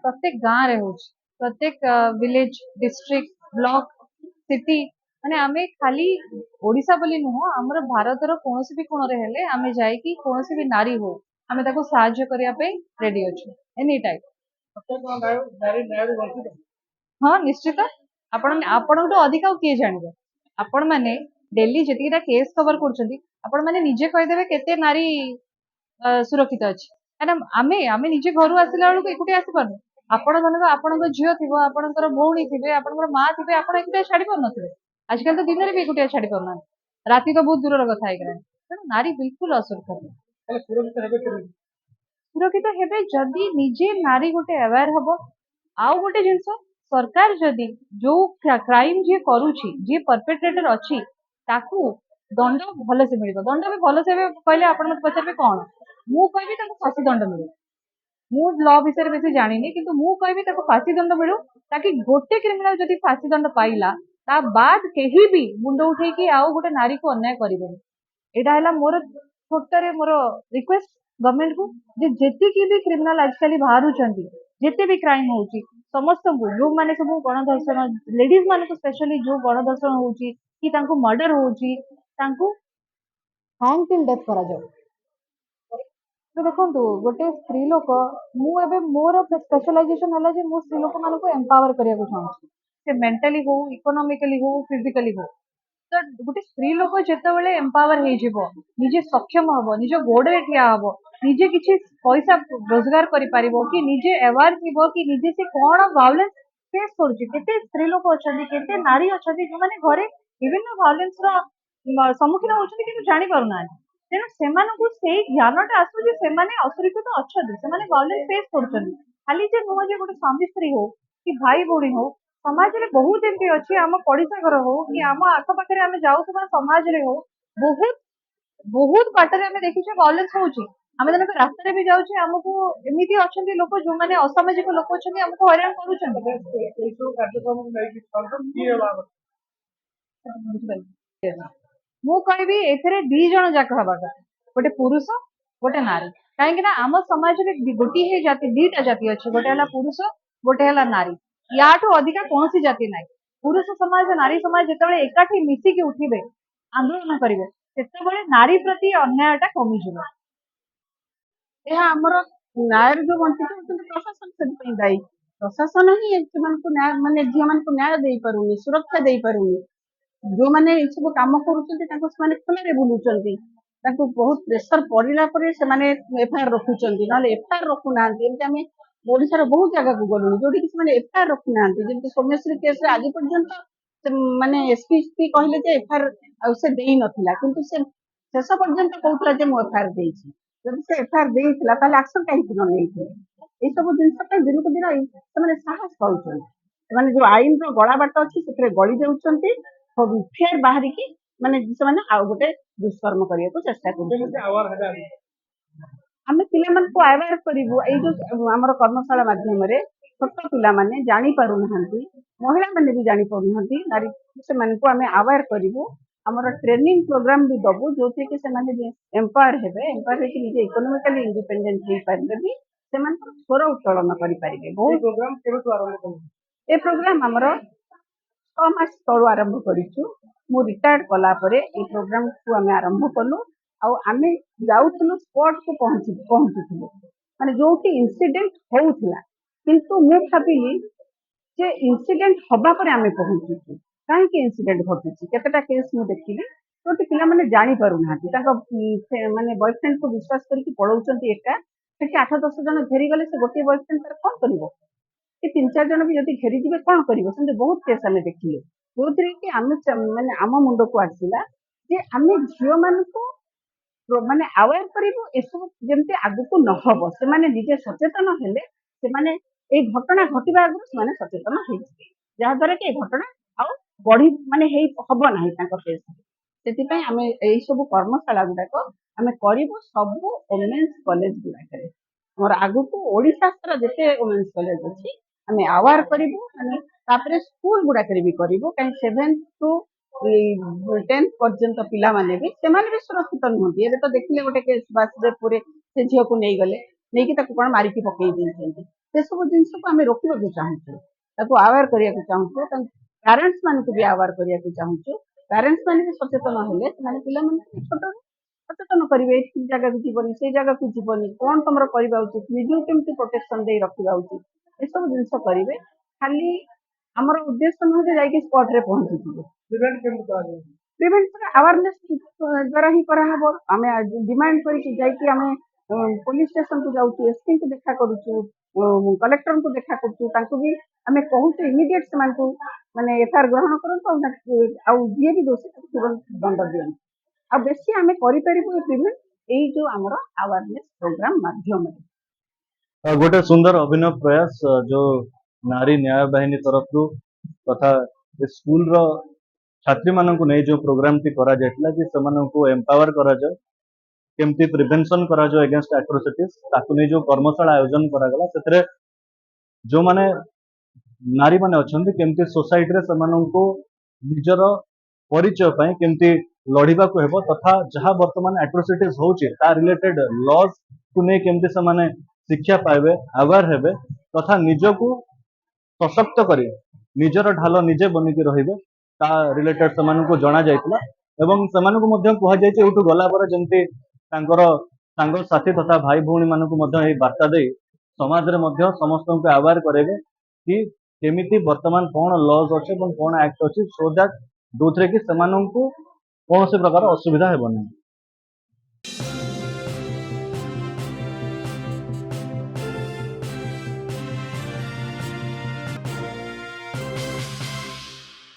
प्रत्येक गाँव रे होची प्रत्येक विलेज डिस्ट्रिक्ट ब्लॉक सिटी माने आमे खाली ओडिशा बोली नुह हमर भारतर कोनोसी भी कोण रे हेले आमे जाई कि कोनोसी भी नारी हो आमे ताको सहाय्य करिया पे रेडी अछि एनी टाइम हाँ निश्चित आपण आपण तो अधिक किए जानबे आपण माने डेली जतिटा केस कवर करछंती आपण माने निजे कहि देबे केते नारी सुरक्षित अछि काना आमे आमे निजे घरु आसिला बेलको एकुटी आसी पारनु आपण माने आपणक झियो थिबो आपणकर भौणी थिबे आपणकर मां थिबे आपण एकुटी छाडी पार नथिबे आजकल तो दिन रे भी एकुटी छाडी पारना राती तो बहुत दूर कथा है नारी बिल्कुल असुरक्षित सुरक्षित हेबे जदि निजे नारी गोटे अवेयर हबो आउ गोटे जिंस सरकार जदि जो क्राइम जे करूची जे परपेट्रेटर अछि ताकू दंड भले से मिलिबो दंड भी भले से कहले आपण मत पचारबे कोन मु कहबी ताको फांसी दंड मिले मु लॉ विषय बेसी जानिनी किंतु मु कहबी ताको फांसी दंड मिलू ताकि गोटे क्रिमिनल जदि फांसी दंड पाइला ता बाद केही भी मुंड उठे कि आउ गोटे नारी को अन्याय करिबेनी एटा हला मोर छोटरे मोर रिक्वेस्ट गवर्नमेंट को जे जेति की भी क्रिमिनल आजकल बाहर जेते भी क्राइम होची समस्त को जो माने सब गणधर्षण लेडीज मान को स्पेशली जो गणधर्षण होची कि तांको मर्डर होची तांको हार्मफुल डेथ करा जाऊ तो देखंतु गोटे स्त्री लोक मु एबे मोर स्पेशलाइजेशन हला जे मु स्त्री लोक मान को एम्पावर करिया को चाहूची से मेंटली हो इकोनॉमिकली हो फिजिकली हो तो गोटे स्त्री लोक जेतेबेले एम्पावर हे जिवो निजे सक्षम हबो निजे गोडरे ठिया हबो निजे किछि पैसा रोजगार करि पारिबो कि निजे अवेयर थिबो कि निजे से कोन वायलेंस फेस करूची केते स्त्री लोक अछंती केते नारी अछंती जो माने घरे विभिन्न वायलेंस रो सम्मुखीन होचंती कि जानि पारुना तेणु सेमानकु सेई ज्ञानटा आसु जे सेमाने असुरक्षित अछंती सेमाने वायलेंस फेस करूचंती खाली जे नुह जे गोटे स्वामी स्त्री हो कि भाई भौणी हो समाज रे बहुत एमती अछि आम पड़िसा घर हो कि आम आख पाखे आम जाऊथबा समाज रे हो बहुत बहुत बाटर आम देखिछे वायलेंस होउची आम जने रास्ता रे भी जाउछे हमको एमिति अछंती लोक जो माने असामाजिक लोक अछंती हमको हैरान करूछंती ए सब कार्यक्रम नै कि संकट की होला मु कहबी एथरे दी जण जाक हबा का गोटे पुरुष गोटे नारी काहे कि ना आम समाज रे गोटी हे जाति दीटा जाति अछि गोटे हला पुरुष गोटे हला नारी याठू अधिका कौन जाति ना पुरुष समाज नारी समाज जिते एकाठी मिसिकी उठिबे आंदोलन करेंगे से नारी प्रति अन्यायटा कमिଯିବ ଏହା ଆମର ନ୍ୟାୟର ଯୋଉ ବଞ୍ଚିତ ହଉଛନ୍ତି ପ୍ରଶାସନ ସେଥିପାଇଁ ଦାୟୀ ପ୍ରଶାସନ ହିଁ ସେମାନଙ୍କୁ ନ୍ୟାୟ ମାନେ ଝିଅ ମାନଙ୍କୁ ନ୍ୟାୟ ଦେଇପାରୁନି ସୁରକ୍ଷା ଦେଇପାରୁନି ଯୋଉମାନେ ଏଇ ସବୁ କାମ କରୁଛନ୍ତି ତାଙ୍କୁ ସେମାନେ ଖୋଲାରେ ବୁଲୁଛନ୍ତି ତାଙ୍କୁ ବହୁତ ପ୍ରେସର ପଡିଲା ପରେ ସେମାନେ ଏଫଆଇଆର ରଖୁଛନ୍ତି ନହେଲେ ଏଫଆଇଆର ରଖୁନାହାନ୍ତି ଏମିତି ଆମେ ଓଡିଶାର ବହୁତ ଜାଗାକୁ ଗଲୁଣି ଯୋଉଠିକି ସେମାନେ ଏଫଆଇଆର ରଖୁନାହାନ୍ତି ଯେମିତି ସୌମ୍ୟଶ୍ରୀ କେସରେ ଆଜି ପର୍ଯ୍ୟନ୍ତ ମାନେ ଏସପି କହିଲେ ଯେ ଏଫଆଇଆର ଆଉ ସେ ଦେଇ ନଥିଲା କିନ୍ତୁ ସେ ଶେଷ ପର୍ଯ୍ୟନ୍ତ କହୁଥିଲା ଯେ ମୁଁ ଏଫଆଇଆର ଦେଇଛି ଯଦି ସେ ଏଫଆଇଆର ଦେଇଥିଲା ତାହେଲେ ଆକ୍ସନ କାହିଁକି ନ ନେଇଥିଲେ ଏଇସବୁ ଜିନିଷ ପାଇଁ ଦିନକୁ ଦିନ ସେମାନେ ସାହସ ପାଉଛନ୍ତି ସେମାନେ ଯୋଉ ଆଇନର ଗଳା ବାଟ ଅଛି ସେଥିରେ ଗଳି ଯାଉଛନ୍ତି ଫେର ବାହାରିକି ମାନେ ସେମାନେ ଆଉ ଗୋଟେ ଦୁଷ୍କର୍ମ କରିବାକୁ ଚେଷ୍ଟା କରୁଛନ୍ତି ଆମେ ପିଲାମାନଙ୍କୁ ଆୱାର କରିବୁ ଏଇ ଯୋଉ ଆମର କର୍ମଶାଳା ମାଧ୍ୟମରେ ଛୋଟ ପିଲାମାନେ ଜାଣି ପାରୁନାହାନ୍ତି ମହିଳାମାନେ ବି ଜାଣି ପାରୁନାହାନ୍ତି ନାରୀ ସେମାନଙ୍କୁ ଆମେ ଆୱାର କରିବୁ ଆମର ଟ୍ରେନିଂ ପ୍ରୋଗ୍ରାମ ବି ଦବୁ ଯୋଉଥିରେ ସେମାନେ ଏମ୍ପାୱାର ହେବେ ଏମ୍ପାୱାର ହେଇକି ନିଜେ ଇକୋନୋମିକାଲି ଇଣ୍ଡିପେଣ୍ଡେଣ୍ଟ ହେଇପାରିବେ ବି ସେମାନଙ୍କର ସ୍ୱର ଉତ୍ତୋଳନ କରିପାରିବେ ବହୁତ ପ୍ରୋଗ୍ରାମ କେବେଠୁ ଆରମ୍ଭ କଲୁ ଏ ପ୍ରୋଗ୍ରାମ ଆମର 6 ମାସ ତଳୁ ଆରମ୍ଭ କରିଛୁ ମୁଁ ରିଟାୟାର୍ଡ କଲା ପରେ ଏଇ ପ୍ରୋଗ୍ରାମକୁ ଆମେ ଆରମ୍ଭ କଲୁ ଆଉ ଆମେ ଯାଉଥିଲୁ ସ୍ପଟକୁ ପହଞ୍ଚୁଥିଲୁ ମାନେ ଯୋଉଠି ଇନସିଡେଣ୍ଟ ହଉଥିଲା କିନ୍ତୁ ମୁଁ ଭାବିଲି ଯେ ଇନସିଡେଣ୍ଟ ହବା ପରେ ଆମେ ପହଞ୍ଚୁଛୁ କାହିଁକି ଇନସିଡେଣ୍ଟ ଘଟୁଛି କେତେଟା କେସ୍ ମୁଁ ଦେଖିଲି ଯୋଉଠି ପିଲାମାନେ ଜାଣିପାରୁନାହାନ୍ତି ତାଙ୍କ ମାନେ ବୟଫ୍ରେଣ୍ଡକୁ ବିଶ୍ୱାସ କରିକି ପଳଉଛନ୍ତି ଏକା ସେଠି 8-10 ଜଣ ଘେରିଗଲେ ସେ ଗୋଟିଏ ବୟଫ୍ରେଣ୍ଡ ତାର କଣ କରିବ କି 3-4 ଜଣ ବି ଯଦି ଘେରିଯିବେ କଣ କରିବ ସେମିତି ବହୁତ କେସ୍ ଆମେ ଦେଖିଲୁ ଯୋଉଥିରେ କି ଆମେ ମାନେ ଆମ ମୁଣ୍ଡକୁ ଆସିଲା ଯେ ଆମେ ଝିଅ ମାନଙ୍କୁ ମାନେ ଆୱାର କରିବୁ ଏସବୁ ଯେମିତି ଆଗକୁ ନହବ ସେମାନେ ନିଜେ ସଚେତନ ହେଲେ ସେମାନେ ଏଇ ଘଟଣା ଘଟିବା ଆଗରୁ ସେମାନେ ସଚେତନ ହେଇଯିବେ ଯାହାଦ୍ୱାରା କି ଏ ଘଟଣା ଆଉ ବଢି ମାନେ ହବ ନାହିଁ ତାଙ୍କ କେସରେ ସେଥିପାଇଁ ଆମେ ଏଇ ସବୁ କର୍ମଶାଳା ଗୁଡାକ ଆମେ କରିବୁ ସବୁ ଓମେନ୍ସ କଲେଜ ଗୁଡାକରେ ଆମର ଆଗକୁ ଓଡିଶା ସାରା ଯେତେ ଓମେନ୍ସ କଲେଜ ଅଛି ଆମେ ଆୱାର କରିବୁ ମାନେ ତାପରେ ସ୍କୁଲ ଗୁଡାକରେ ବି କରିବୁ କାହିଁକି 7th to 10th ପର୍ଯ୍ୟନ୍ତ ପିଲାମାନେ ବି ସେମାନେ ବି ସୁରକ୍ଷିତ ନୁହନ୍ତି ଏବେ ତ ଦେଖିଲେ ଗୋଟେ କେସ୍ ବାସୁଦେବପୁରରେ ସେ ଝିଅକୁ ନେଇଗଲେ ନେଇକି ତାକୁ କ'ଣ ମାରିକି ପକେଇ ଦେଇଛନ୍ତି। ସେସବୁ ଜିନିଷକୁ ଆମେ ରୋକିବାକୁ ଚାହୁଁଛୁ, ତାକୁ ଆୱାର କରିବାକୁ ଚାହୁଁଛୁ, ପ୍ୟାରେଣ୍ଟସ୍ ମାନଙ୍କୁ ବି ଆୱାର କରିବାକୁ ଚାହୁଁଛୁ। ପ୍ୟାରେଣ୍ଟସ୍ ମାନେ ବି ସଚେତନ ହେଲେ ସେମାନେ ପିଲାମାନଙ୍କୁ ଛୋଟରୁ ସଚେତନ କରିବେ, ଏଇ ଜାଗାକୁ ଯିବନି, ସେଇ ଜାଗାକୁ ଯିବନି, କ'ଣ ତମର କରିବା ଉଚିତ, ନିଜକୁ କେମିତି ପ୍ରୋଟେକ୍ସନ ଦେଇ ରଖିବା ଉଚିତ, ଏସବୁ ଜିନିଷ କରିବେ। ଖାଲି ଆମର ଉଦ୍ଦେଶ୍ୟ ନୁହେଁ ଯେ ଯାଇକି ସ୍ପଟରେ ପହଞ୍ଚିଯିବେ। ପ୍ରିଭେଣ୍ଟ ଆୱାରନେସ୍ ଦ୍ୱାରା ହିଁ କରାହବ। ଆମେ ଡିମାଣ୍ଡ କରିକି ଯାଇକି ଆମେ ପୋଲିସ ଷ୍ଟେସନକୁ ଯାଉଛୁ, ଏସପିଙ୍କୁ ଦେଖା କରୁଛୁ, କଲେକ୍ଟରଙ୍କୁ ଦେଖା କରୁଛୁ, ତାଙ୍କୁ ବି ଆମେ କହୁଛୁ ଇମିଡିଏଟ ସେମାନଙ୍କୁ ମାନେ ଏଫଆଇଆର ଗ୍ରହଣ କରନ୍ତୁ, ଆଉ ଯିଏ ବି ଦୋଷୀ ତାକୁ ତୁରନ୍ତ ଦଣ୍ଡ ଦିଅନ୍ତୁ। ଆଉ ବେଶୀ ଆମେ କରିପାରିବୁ ଏ ପ୍ରିଭେଣ୍ଟ ଏଇ ଯୋଉ ଆମର ଆୱାରନେସ୍ ପ୍ରୋଗ୍ରାମ ମାଧ୍ୟମରେ। गोटे सुंदर अभिनव प्रयास जो नारी न्याय बाहिनी तरफ तथा स्कूल रो छात्री मानक नहीं जो प्रोग्राम टी करा जायतिला कि सेमानंकु एम्पावर करा जाय, केमती प्रिवेंशन करा जाय अगेंस्ट एट्रोसिटीज, ताकु नहीं जो कर्मशाला आयोजन करा गला सेतरे जो माने नारी माने अछंती केमती सोसाइटी रे सेमानंकु निजर परिचय पई केमती लड़िबा को हेबो, तथा जहां वर्तमान एट्रोसिटीज होउची ता रिलेटेड लॉज को नहीं केमती से माने शिक्षा पाइबे, अवेयर हेबे, तथा निजको सशक्त करी निजर ढाल निजे बनिकी रहिबे ता रिलेटेड सेमानंकु जणा जायतिला। एवं सेमानंकु मध्य कुहा जायछि एठु गला पर जेंति तांकर सांग साथी तथा भाई भौणी मानकु मध्य एही वार्ता देई समाज रे मध्य समस्तंकु अवेयर करेबे कि केमिति वर्तमान कोन लॉज अछि एवं कोन एक्ट अछि, सो दैट दोथरे कि सेमानंकु कोनोसी प्रकार असुविधा हेबो नहीं।